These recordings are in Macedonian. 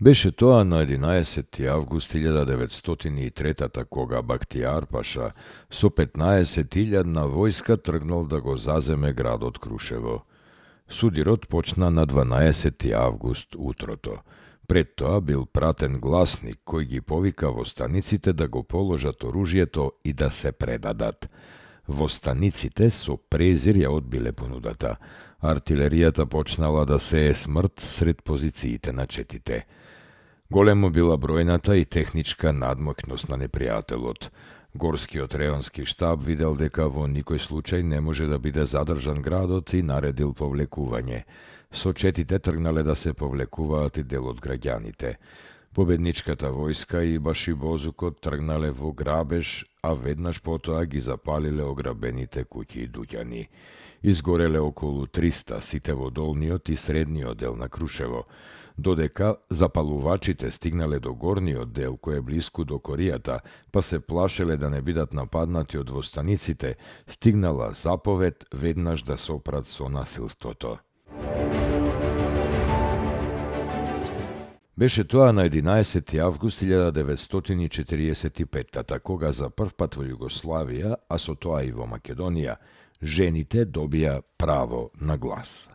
Беше тоа на 11. август 1903 кога Бахтијар Паша со 15.000 војска тргнал да го заземе градот Крушево. Судирот почна на 12. август утрото. Пред тоа бил пратен гласник кој ги повика востаниците да го положат оружјето и да се предадат. Востаниците со презир ја одбиле понудата. Артилеријата почнала да сее смрт сред позициите на четите. Големо била бројната и техничка надмокност на непријателот. Горскиот реонски штаб видел дека во никој случај не може да биде задржан градот и наредил повлекување. Со четите тргнале да се повлекуваат и дел од граѓаните. Победничката војска и башибозукот тргнале во грабеж, а веднаш потоа ги запалиле ограбените куќи и дуќани. Изгореле околу 300 сите во долниот и средниот дел на Крушево, додека запалувачите стигнале до горниот дел кој е блиску до коријата, па се плашеле да не бидат нападнати од востаниците, стигнала заповед веднаш да се опрат со насилството. Беше тоа на 11. август 1945 кога за прв пат во Југославија, а со тоа и во Македонија, жените добија право на глас.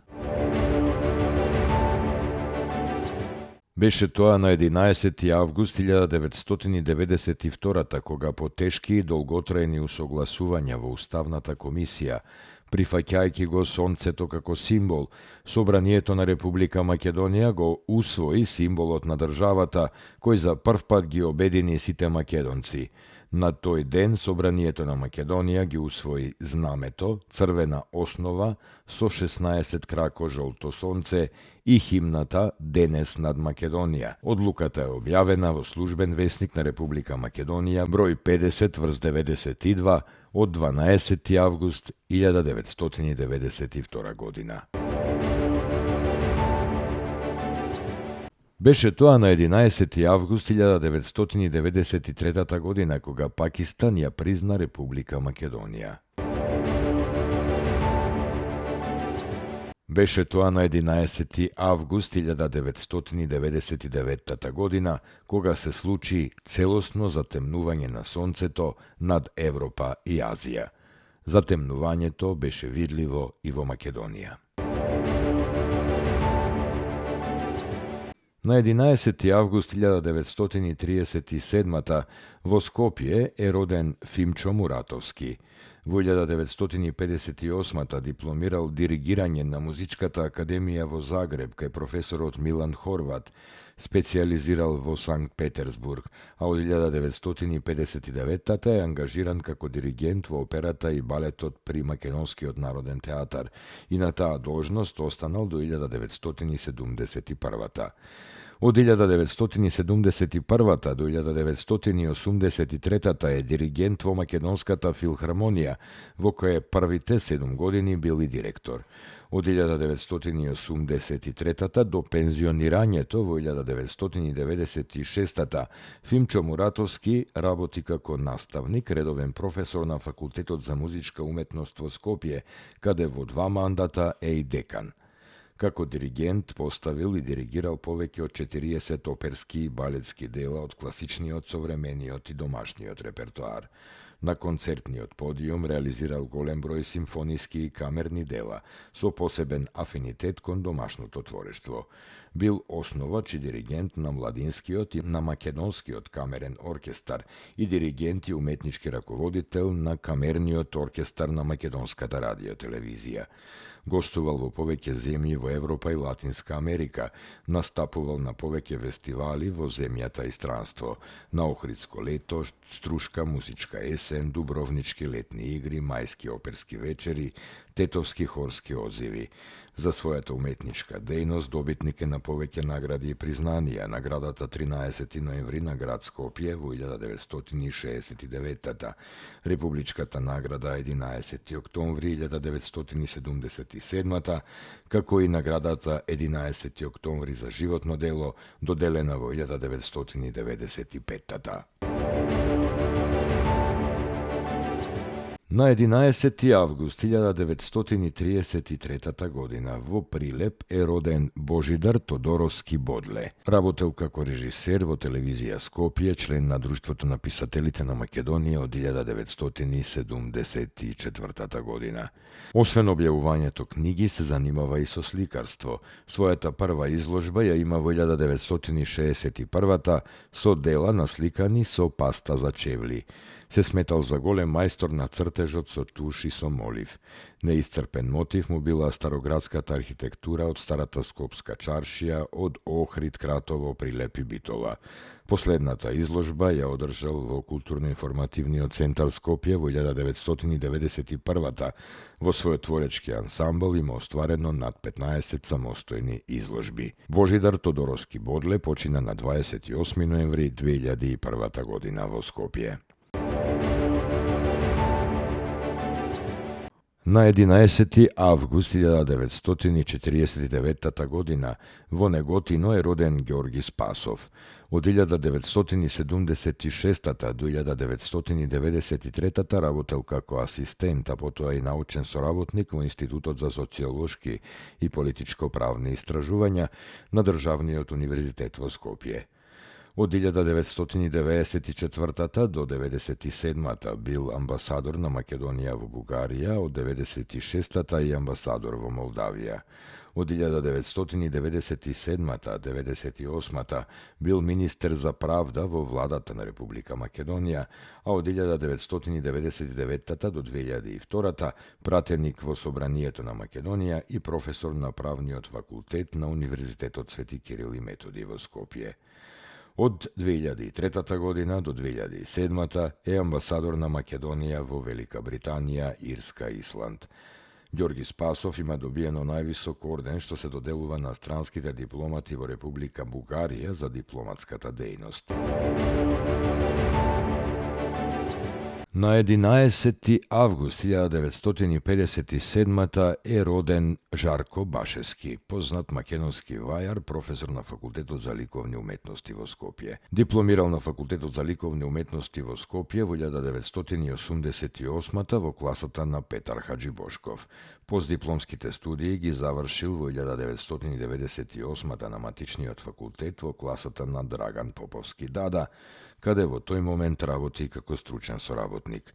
Беше тоа на 11. август 1992 кога по тешки и долготрајни усогласувања во Уставната комисија, прифаќајќи го сонцето како символ, Собранието на Република Македонија го усвои символот на државата кој за прв пат ги обедини сите македонци. На тој ден Собранието на Македонија ги усвои знамето, црвена основа со 16 крако жолто сонце и химната Денес над Македонија. Одлуката е објавена во службен весник на Република Македонија број 50/92 од 12. август 1992 година. Беше тоа на 11. август 1993 година кога Пакистан ја призна Република Македонија. Беше тоа на 11. август 1999 година кога се случи целосно затемнување на сонцето над Европа и Азија. Затемнувањето беше видливо и во Македонија. На 11. август 1937 во Скопје е роден Фимчо Муратовски. Во 1958 дипломирал диригирање на Музичката академија во Загреб кај професорот Милан Хорват, специализирал во Санкт Петерсбург, а од 1959 е ангажиран како диригент во операта и балетот при Македонскиот народен театар и на таа должност останал до 1971. Од 1971 до 1983 е диригент во Македонската филхармонија, во која првите 7 години бил и директор. Од 1983 до пензионирањето во 1996 Фимчо Муратовски работи како наставник, редовен професор на Факултетот за музичка уметност во Скопје, каде во 2 мандата е и декан. Како диригент поставил и диригирал повеќе од 40 оперски и балетски дела од класичниот, современиот и домашниот репертоар. На концертниот подиум реализирал голем број симфониски и камерни дела, со посебен афинитет кон домашното творештво. Бил основач и диригент на Младинскиот и на Македонскиот камерен оркестар и диригент и уметнички раководител на Камерниот оркестар на Македонската радиотелевизија. Гостувал во повеќе земји во Европа и Латинска Америка, настапувал на повеќе фестивали во земјата и странство, на Охридско лето, Струшка музичка есен, Дубровнички летни игри, Мајски оперски вечери, Тетовски хорски одзиви. За својата уметничка дејност добитник е на повеќе награди и признанија, наградата 13 ноември на град Скопје во 1969, Републичката награда 11 октомври 1977, како и наградата 11 октомври за животно дело, доделена во 1995. На 11. август 1933 година во Прилеп е роден Божидар Тодоровски Бодле. Работел како режисер во телевизија Скопје, член на Друштвото на писателите на Македонија од 1974 година. Освен објавувањето книги, се занимава и со сликарство. Својата прва изложба ја има во 1961 со дела насликани со паста за чевли. Се сметал за голем мајстор на цртежот со туш и со молив. Неисцрпен мотив му била староградската архитектура од старата скопска чаршија од Охрид, Кратово, Прилеп и Битола. Последната изложба ја одржал во Културно-информативниот центар Скопје во 1991. Во својот творечки ансамбл има остварено над 15 самостојни изложби. Божидар Тодоровски Бодле почина на 28 ноември 2001 година во Скопје. На 11. август 1949 година во Неготино е роден Ѓорги Спасов. Од 1976 до 1993 работел како асистент, а потоа и научен соработник во Институтот за социолошки и политичко-правни истражувања на Државниот универзитет во Скопје. Од 1994 до 1997 бил амбасадор на Македонија во Бугарија, од 1996 и амбасадор во Молдавија. Од 1997-1998 бил министер за правда во владата на Република Македонија, а од 1999 до 2002 пратеник во Собранието на Македонија и професор на правниот факултет на Универзитетот Свети Кирил и Методи во Скопје. Од 2003 година до 2007 е амбасадор на Македонија во Велика Британија, Ирска и Исланд. Ѓорги Спасов има добиено највисок орден што се доделува на странските дипломати во Република Бугарија за дипломатската дејност. На 11. август 1957 е роден Жарко Башески, познат македонски вајар, професор на Факултетот за ликовни уметности во Скопје. Дипломирал на Факултетот за ликовни уметности во Скопје во 1988 во класата на Петар Хаджибошков. Постдипломските студии ги завршил во 1998 на Матичниот факултет во класата на Драган Поповски Дада, каде во тој момент работи како стручен соработник.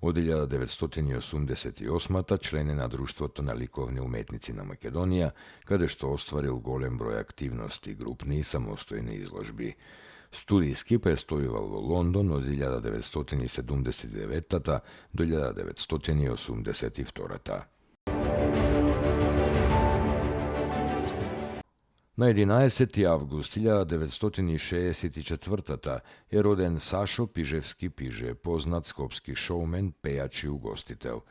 Од 1988 член е на Друштвото на ликовни уметници на Македонија, каде што остварил голем број активности, групни и самостојни изложби. Студиски престојувал во Лондон од 1979 до 1982. На 11. август 1964 е роден Сашо Пижевски Пиже, познат скопски шоумен, пејач и угостител.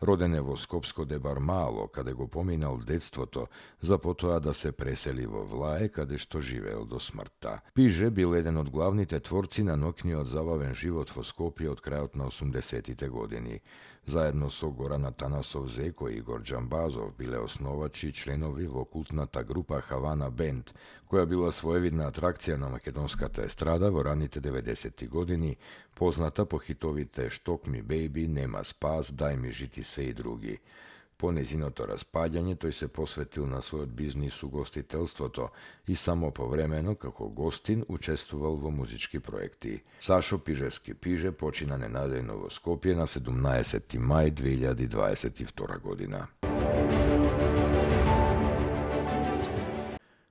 Роден е во Скопско Дебар Мало, каде го поминал детството, за потоа да се пресели во Влае, каде што живеел до смртта. Пиже бил еден од главните творци на ноќниот забавен живот во Скопје од крајот на 80-тите години. Заедно со Горан Атанасов Зеко и Игор Џамбазов биле основачи и членови во култната група Хавана Бенд, која била своевидна атракција на македонската естрада во раните 90-ти години, позната по хитовите Шток ми бејби, Нема спас, Дај ми жити се и други. По незиното распаѓање тој се посветил на својот бизнис угостителството и само повремено како гостин учествувал во музички проекти. Сашо Пижевски Пиже почина ненадејно во Скопје на 17. мај 2022 година.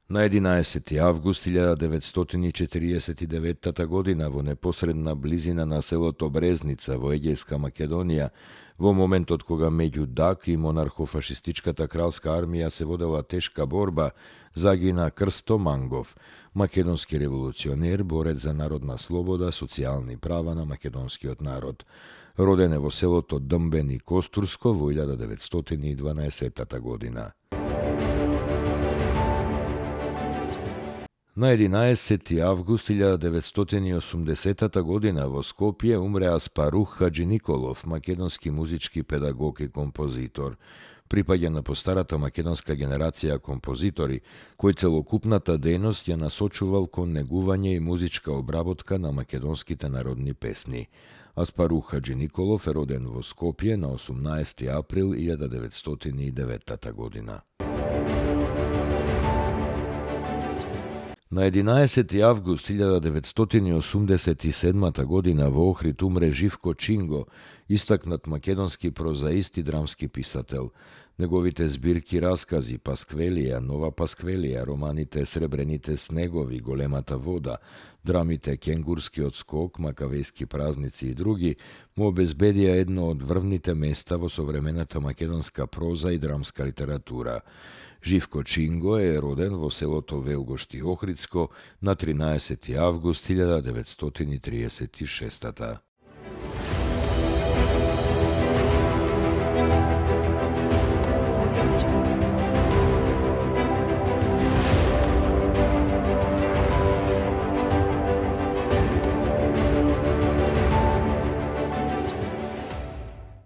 На 11. август 1949 година во непосредна близина на селото Брезница во Егејска Македонија, во моментот кога меѓу ДАК и монархофашистичката кралска армија се водела тешка борба, загина Крсто Мангов, македонски револуционер, борец за народна слобода, социјални права на македонскиот народ. Роден е во селото Дмбен и Костурско во 1912 година. На 11. август 1980 година во Скопје умре Аспарух Хаджи Николов, македонски музички педагог и композитор. Припаѓа на постарата македонска генерација композитори, кој целокупната дејност ја насочувал кон негување и музичка обработка на македонските народни песни. Аспарух Хаджи Николов е роден во Скопје на 18. април 1909 година. На 11. август 1987 година во Охрид умре Живко Чинго, истакнат македонски прозаист и драмски писател. Неговите збирки раскази Пасквелија, Нова Пасквелија, романите Сребрените снегови, Големата вода, драмите Кенгурскиот скок, Макавејски празници и други му обезбедија едно од врвните места во современата македонска проза и драмска литература. Живко Чинго е роден во селото Велгошти Охридско на 13. август 1936.